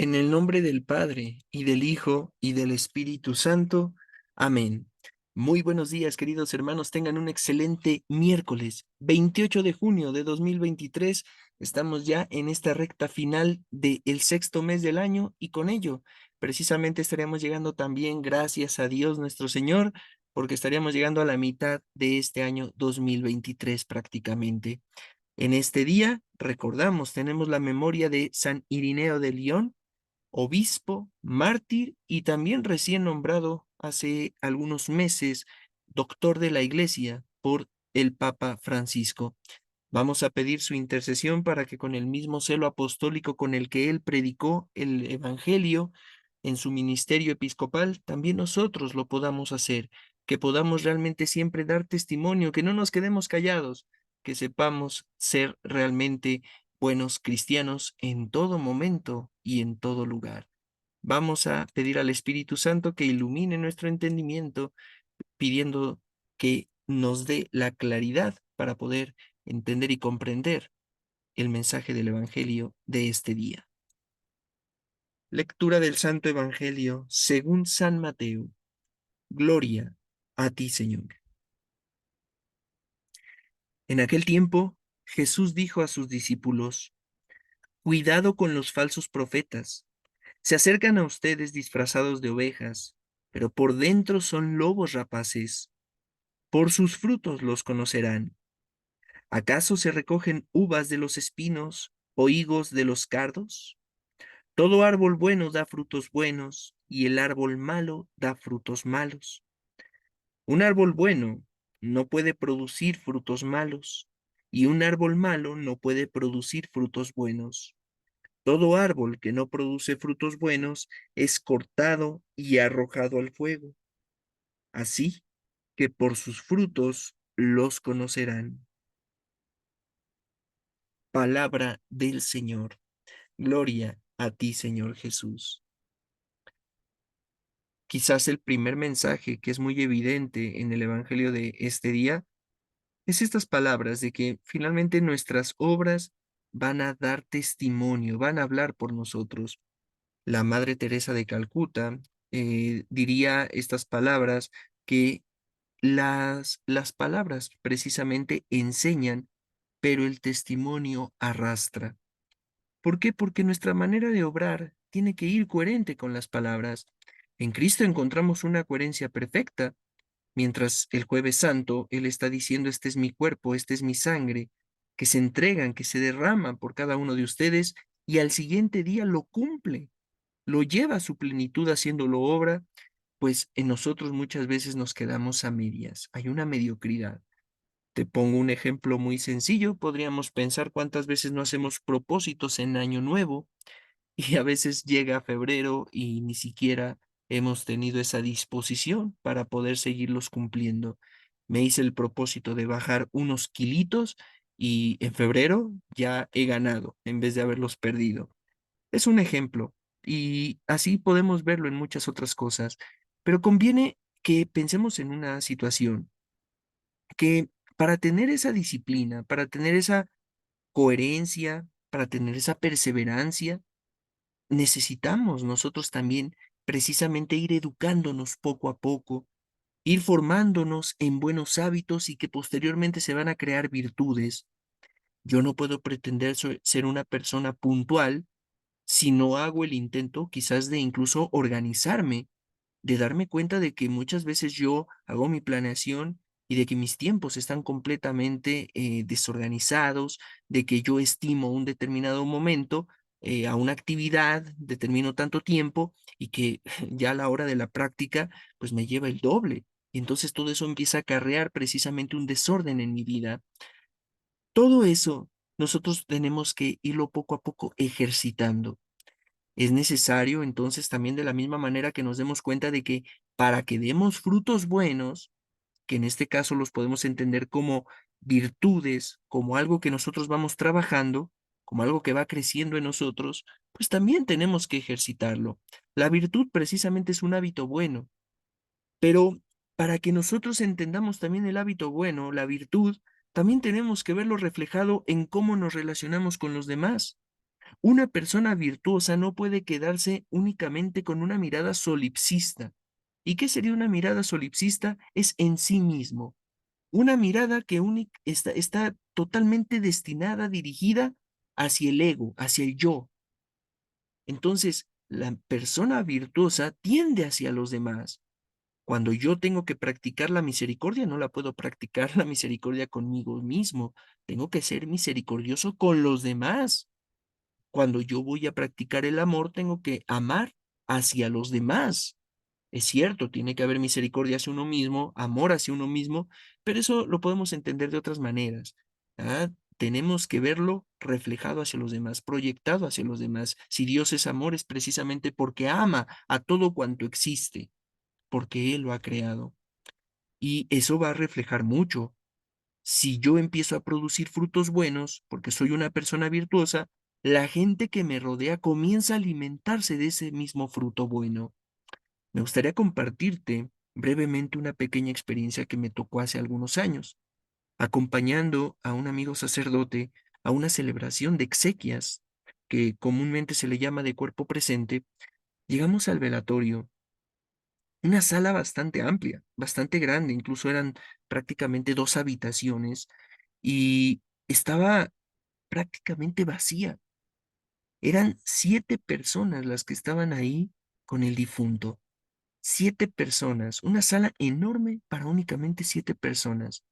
En el nombre del Padre, y del Hijo, y del Espíritu Santo. Amén. Muy buenos días, queridos hermanos. Tengan un excelente miércoles, 28 de junio de 2023. Estamos ya en esta recta final del sexto mes del año y con ello, precisamente estaremos llegando también, gracias a Dios nuestro Señor, porque estaríamos llegando a la mitad de este año 2023 prácticamente. En este día, recordamos, tenemos la memoria de San Irineo de León, obispo, mártir y también recién nombrado hace algunos meses doctor de la Iglesia por el Papa Francisco. Vamos a pedir su intercesión para que con el mismo celo apostólico con el que él predicó el Evangelio en su ministerio episcopal, también nosotros lo podamos hacer, que podamos realmente siempre dar testimonio, que no nos quedemos callados, que sepamos ser realmente buenos cristianos en todo momento y en todo lugar. Vamos a pedir al Espíritu Santo que ilumine nuestro entendimiento, pidiendo que nos dé la claridad para poder entender y comprender el mensaje del Evangelio de este día. Lectura del Santo Evangelio según San Mateo. Gloria a ti, Señor. En aquel tiempo, Jesús dijo a sus discípulos: Cuidado con los falsos profetas. Se acercan a ustedes disfrazados de ovejas, pero por dentro son lobos rapaces. Por sus frutos los conocerán. ¿Acaso se recogen uvas de los espinos o higos de los cardos? Todo árbol bueno da frutos buenos, y el árbol malo da frutos malos. Un árbol bueno no puede producir frutos malos, y un árbol malo no puede producir frutos buenos. Todo árbol que no produce frutos buenos es cortado y arrojado al fuego. Así que por sus frutos los conocerán. Palabra del Señor. Gloria a ti, Señor Jesús. Quizás el primer mensaje que es muy evidente en el Evangelio de este día es estas palabras de que finalmente nuestras obras van a dar testimonio, van a hablar por nosotros. La Madre Teresa de Calcuta diría estas palabras que las palabras precisamente enseñan, pero el testimonio arrastra. ¿Por qué? Porque nuestra manera de obrar tiene que ir coherente con las palabras. En Cristo encontramos una coherencia perfecta, mientras el Jueves Santo Él está diciendo: este es mi cuerpo, esta es mi sangre, que se entregan, que se derraman por cada uno de ustedes, y al siguiente día lo cumple, lo lleva a su plenitud haciéndolo obra. Pues en nosotros muchas veces nos quedamos a medias, hay una mediocridad. Te pongo un ejemplo muy sencillo. Podríamos pensar cuántas veces no hacemos propósitos en Año Nuevo y a veces llega febrero y ni siquiera hemos tenido esa disposición para poder seguirlos cumpliendo. Me hice el propósito de bajar unos kilitos y en febrero ya he ganado en vez de haberlos perdido. Es un ejemplo y así podemos verlo en muchas otras cosas, pero conviene que pensemos en una situación que para tener esa disciplina, para tener esa coherencia, para tener esa perseverancia, necesitamos nosotros también precisamente ir educándonos poco a poco, ir formándonos en buenos hábitos y que posteriormente se van a crear virtudes. Yo no puedo pretender ser una persona puntual si no hago el intento quizás de incluso organizarme, de darme cuenta de que muchas veces yo hago mi planeación y de que mis tiempos están completamente desorganizados, de que yo estimo un determinado momento a una actividad, determino tanto tiempo y que ya a la hora de la práctica pues me lleva el doble. Y entonces todo eso empieza a acarrear precisamente un desorden en mi vida. Todo eso nosotros tenemos que irlo poco a poco ejercitando. Es necesario entonces también, de la misma manera, que nos demos cuenta de que para que demos frutos buenos, que en este caso los podemos entender como virtudes, como algo que nosotros vamos trabajando, como algo que va creciendo en nosotros, pues también tenemos que ejercitarlo. La virtud precisamente es un hábito bueno, pero para que nosotros entendamos también el hábito bueno, la virtud, también tenemos que verlo reflejado en cómo nos relacionamos con los demás. Una persona virtuosa no puede quedarse únicamente con una mirada solipsista. ¿Y qué sería una mirada solipsista? Es en sí mismo. Una mirada que está totalmente destinada, dirigida hacia el ego, hacia el yo. Entonces, la persona virtuosa tiende hacia los demás. Cuando yo tengo que practicar la misericordia, no la puedo practicar la misericordia conmigo mismo. Tengo que ser misericordioso con los demás. Cuando yo voy a practicar el amor, tengo que amar hacia los demás. Es cierto, tiene que haber misericordia hacia uno mismo, amor hacia uno mismo, pero eso lo podemos entender de otras maneras. ¿Ah? Tenemos que verlo reflejado hacia los demás, proyectado hacia los demás. Si Dios es amor, es precisamente porque ama a todo cuanto existe, porque Él lo ha creado. Y eso va a reflejar mucho. Si yo empiezo a producir frutos buenos, porque soy una persona virtuosa, la gente que me rodea comienza a alimentarse de ese mismo fruto bueno. Me gustaría compartirte brevemente una pequeña experiencia que me tocó hace algunos años, acompañando a un amigo sacerdote a una celebración de exequias, que comúnmente se le llama de cuerpo presente. Llegamos al velatorio, una sala bastante amplia, bastante grande, incluso eran prácticamente 2 habitaciones, y estaba prácticamente vacía. Eran 7 personas las que estaban ahí con el difunto. 7 personas, una sala enorme para únicamente 7 personas.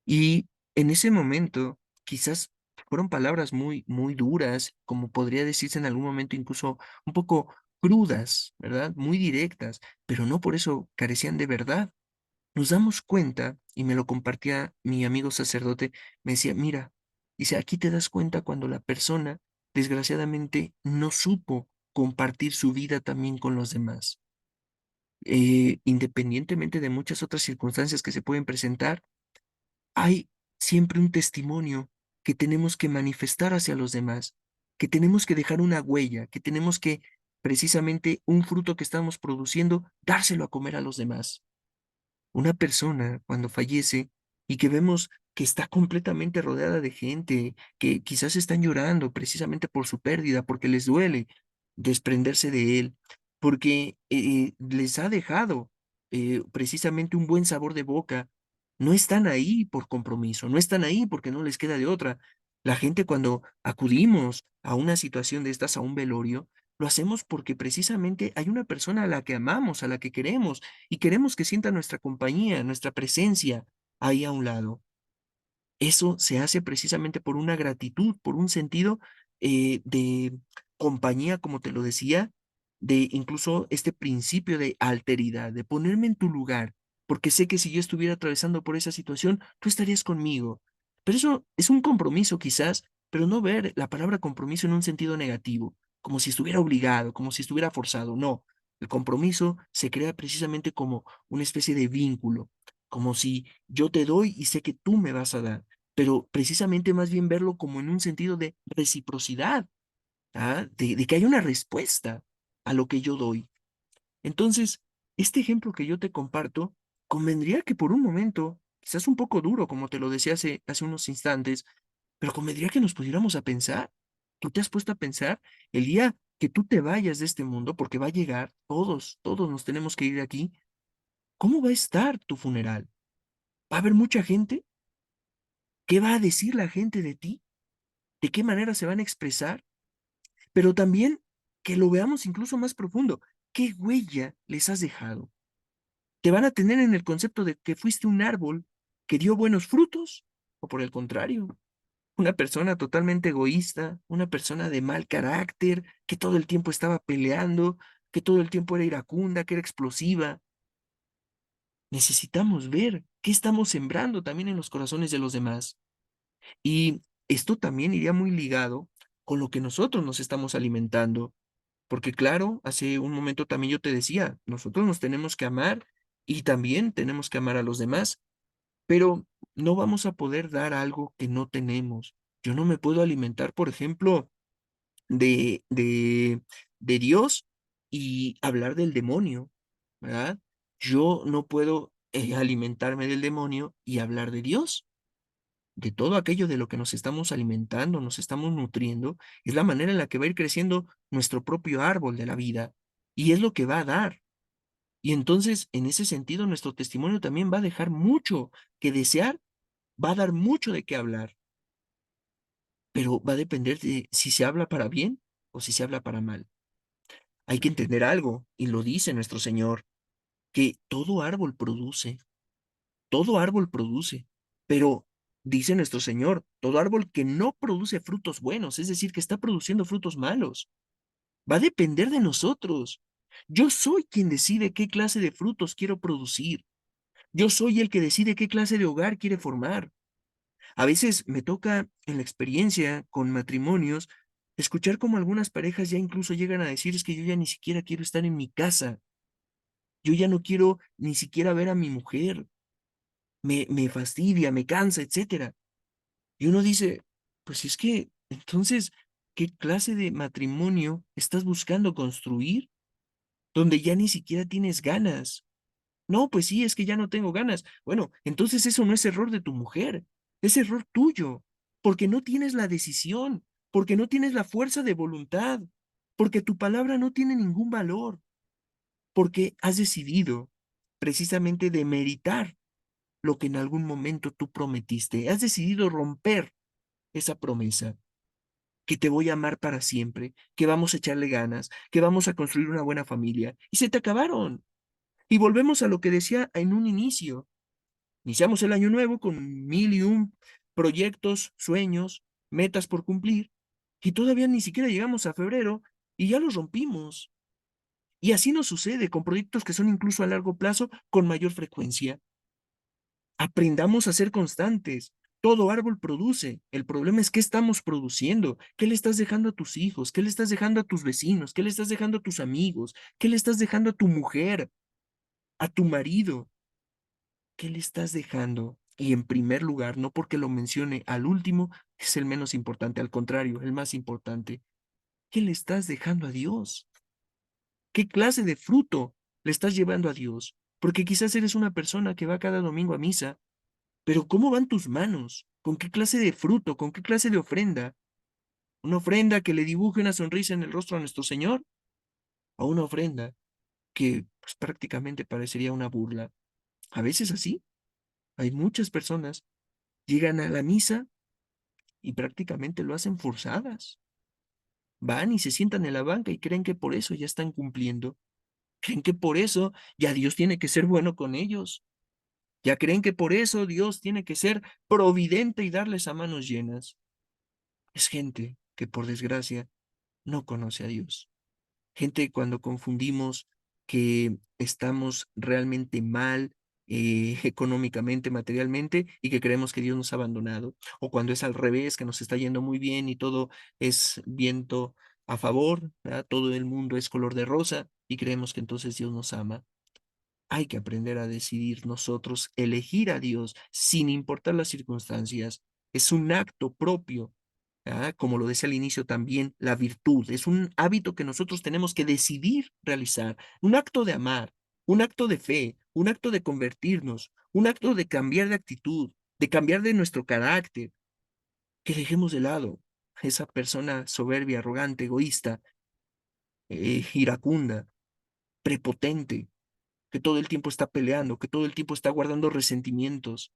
Y en ese momento, quizás fueron palabras muy duras, como podría decirse en algún momento incluso un poco crudas, ¿verdad? Muy directas, pero no por eso carecían de verdad. Nos damos cuenta, y me lo compartía mi amigo sacerdote, me decía: "Mira", dice: "aquí te das cuenta cuando la persona, desgraciadamente, no supo compartir su vida también con los demás". Independientemente de muchas otras circunstancias que se pueden presentar, hay siempre un testimonio que tenemos que manifestar hacia los demás, que tenemos que dejar una huella, que tenemos que, precisamente, un fruto que estamos produciendo, dárselo a comer a los demás. Una persona cuando fallece y que vemos que está completamente rodeada de gente, que quizás están llorando precisamente por su pérdida, porque les duele desprenderse de él, porque les ha dejado precisamente un buen sabor de boca. No están ahí por compromiso, no están ahí porque no les queda de otra. La gente, cuando acudimos a una situación de estas, a un velorio, lo hacemos porque precisamente hay una persona a la que amamos, a la que queremos, y queremos que sienta nuestra compañía, nuestra presencia ahí a un lado. Eso se hace precisamente por una gratitud, por un sentido de compañía, como te lo decía, de incluso este principio de alteridad, de ponerme en tu lugar, porque sé que si yo estuviera atravesando por esa situación, tú estarías conmigo. Pero eso es un compromiso quizás, pero no ver la palabra compromiso en un sentido negativo, como si estuviera obligado, como si estuviera forzado. No, el compromiso se crea precisamente como una especie de vínculo, como si yo te doy y sé que tú me vas a dar, pero precisamente más bien verlo como en un sentido de reciprocidad, ¿ah? De que hay una respuesta a lo que yo doy. Entonces, este ejemplo que yo te comparto, convendría que por un momento, quizás un poco duro, como te lo decía hace unos instantes, pero convendría que nos pudiéramos a pensar. ¿Tú te has puesto a pensar el día que tú te vayas de este mundo, porque va a llegar, todos nos tenemos que ir de aquí? ¿Cómo va a estar tu funeral? ¿Va a haber mucha gente? ¿Qué va a decir la gente de ti? ¿De qué manera se van a expresar? Pero también que lo veamos incluso más profundo. ¿Qué huella les has dejado? ¿Te van a tener en el concepto de que fuiste un árbol que dio buenos frutos? ¿O por el contrario, una persona totalmente egoísta, una persona de mal carácter, que todo el tiempo estaba peleando, que todo el tiempo era iracunda, que era explosiva? Necesitamos ver qué estamos sembrando también en los corazones de los demás. Y esto también iría muy ligado con lo que nosotros nos estamos alimentando. Porque claro, hace un momento también yo te decía, nosotros nos tenemos que amar y también tenemos que amar a los demás, pero no vamos a poder dar algo que no tenemos. Yo no me puedo alimentar, por ejemplo, de, de, de Dios y hablar del demonio, ¿verdad? Yo no puedo alimentarme del demonio y hablar de Dios. de todo aquello de lo que nos estamos alimentando, nos estamos nutriendo, es la manera en la que va a ir creciendo nuestro propio árbol de la vida, y es lo que va a dar. Y entonces, en ese sentido, nuestro testimonio también va a dejar mucho que desear, va a dar mucho de qué hablar, pero va a depender de si se habla para bien o si se habla para mal. Hay que entender algo, y lo dice nuestro Señor, que todo árbol produce, pero dice nuestro Señor, todo árbol que no produce frutos buenos, es decir, que está produciendo frutos malos, va a depender de nosotros. Yo soy quien decide qué clase de frutos quiero producir. Yo soy el que decide qué clase de hogar quiere formar. A veces me toca en la experiencia con matrimonios escuchar cómo algunas parejas ya incluso llegan a decir es que yo ya ni siquiera quiero estar en mi casa, yo ya no quiero ni siquiera ver a mi mujer, me fastidia, me cansa, etcétera. Y uno dice, pues es que entonces, ¿qué clase de matrimonio estás buscando construir donde ya ni siquiera tienes ganas? No, pues sí, es que ya no tengo ganas. Bueno, entonces eso no es error de tu mujer, es error tuyo, porque no tienes la decisión, porque no tienes la fuerza de voluntad, porque tu palabra no tiene ningún valor, porque has decidido precisamente demeritar lo que en algún momento tú prometiste. Has decidido romper esa promesa, que te voy a amar para siempre, que vamos a echarle ganas, que vamos a construir una buena familia, y se te acabaron. Y volvemos a lo que decía en un inicio. Iniciamos el año nuevo con mil y un proyectos, sueños, metas por cumplir, y todavía ni siquiera llegamos a febrero y ya los rompimos. Y así nos sucede con proyectos que son incluso a largo plazo con mayor frecuencia. Aprendamos a ser constantes. Todo árbol produce. El problema es qué estamos produciendo. ¿Qué le estás dejando a tus hijos? ¿Qué le estás dejando a tus vecinos? ¿Qué le estás dejando a tus amigos? ¿Qué le estás dejando a tu mujer? ¿A tu marido? ¿Qué le estás dejando? Y en primer lugar, no porque lo mencione al último, es el menos importante, al contrario, el más importante. ¿Qué le estás dejando a Dios? ¿Qué clase de fruto le estás llevando a Dios? Porque quizás eres una persona que va cada domingo a misa, pero ¿cómo van tus manos? ¿Con qué clase de fruto? ¿Con qué clase de ofrenda? ¿Una ofrenda que le dibuje una sonrisa en el rostro a nuestro Señor? ¿O una ofrenda que pues, prácticamente parecería una burla? A veces así. Hay muchas personas llegan a la misa y prácticamente lo hacen forzadas. Van y se sientan en la banca y creen que por eso ya están cumpliendo. Creen que por eso ya Dios tiene que ser bueno con ellos. Ya creen que por eso Dios tiene que ser providente y darles a manos llenas. Es gente que por desgracia no conoce a Dios. Gente cuando confundimos que estamos realmente mal económicamente, materialmente, y que creemos que Dios nos ha abandonado, o cuando es al revés, que nos está yendo muy bien y todo es viento a favor, ¿verdad? Todo el mundo es color de rosa y creemos que entonces Dios nos ama. Hay que aprender a decidir nosotros, elegir a Dios sin importar las circunstancias. Es un acto propio, como lo decía al inicio también, la virtud. Es un hábito que nosotros tenemos que decidir realizar. Un acto de amar, un acto de fe, un acto de convertirnos, un acto de cambiar de actitud, de cambiar de nuestro carácter. Que dejemos de lado esa persona soberbia, arrogante, egoísta, iracunda, prepotente, que todo el tiempo está peleando, que todo el tiempo está guardando resentimientos.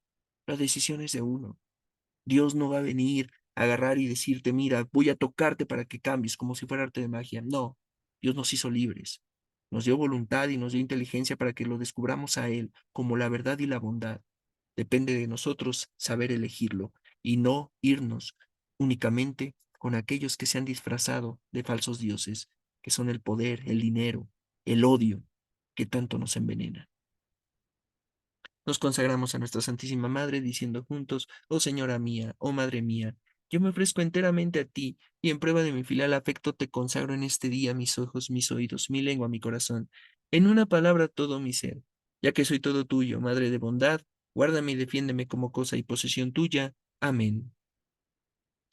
La decisión es de uno. Dios no va a venir a agarrar y decirte, mira, voy a tocarte para que cambies, como si fuera arte de magia. No, Dios nos hizo libres. Nos dio voluntad y nos dio inteligencia para que lo descubramos a Él como la verdad y la bondad. Depende de nosotros saber elegirlo y no irnos únicamente con aquellos que se han disfrazado de falsos dioses, que son el poder, el dinero, el odio, que tanto nos envenena. Nos consagramos a nuestra Santísima Madre diciendo juntos, oh Señora mía, oh Madre mía, yo me ofrezco enteramente a ti y en prueba de mi filial afecto te consagro en este día mis ojos, mis oídos, mi lengua, mi corazón, en una palabra todo mi ser, ya que soy todo tuyo, Madre de bondad, guárdame y defiéndeme como cosa y posesión tuya. Amén.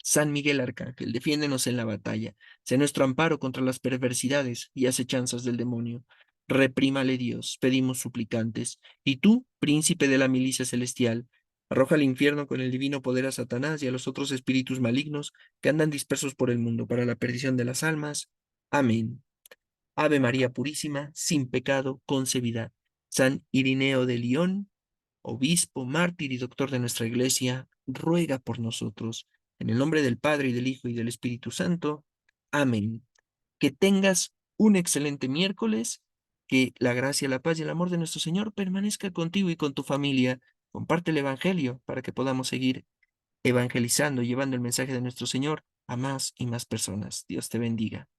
San Miguel Arcángel, defiéndenos en la batalla, sé nuestro amparo contra las perversidades y acechanzas del demonio. Reprímale Dios, pedimos suplicantes. Y tú, príncipe de la milicia celestial, Arroja al infierno con el divino poder a Satanás y a los otros espíritus malignos que andan dispersos por el mundo para la perdición de las almas. Amén. Ave María Purísima, sin pecado concebida. San Irineo de León, obispo, mártir y doctor de nuestra Iglesia, ruega por nosotros. En el nombre del Padre, y del Hijo, y del Espíritu Santo. Amén. Que tengas un excelente miércoles, que la gracia, la paz y el amor de nuestro Señor permanezca contigo y con tu familia. Comparte el Evangelio para que podamos seguir evangelizando, llevando el mensaje de nuestro Señor a más y más personas. Dios te bendiga.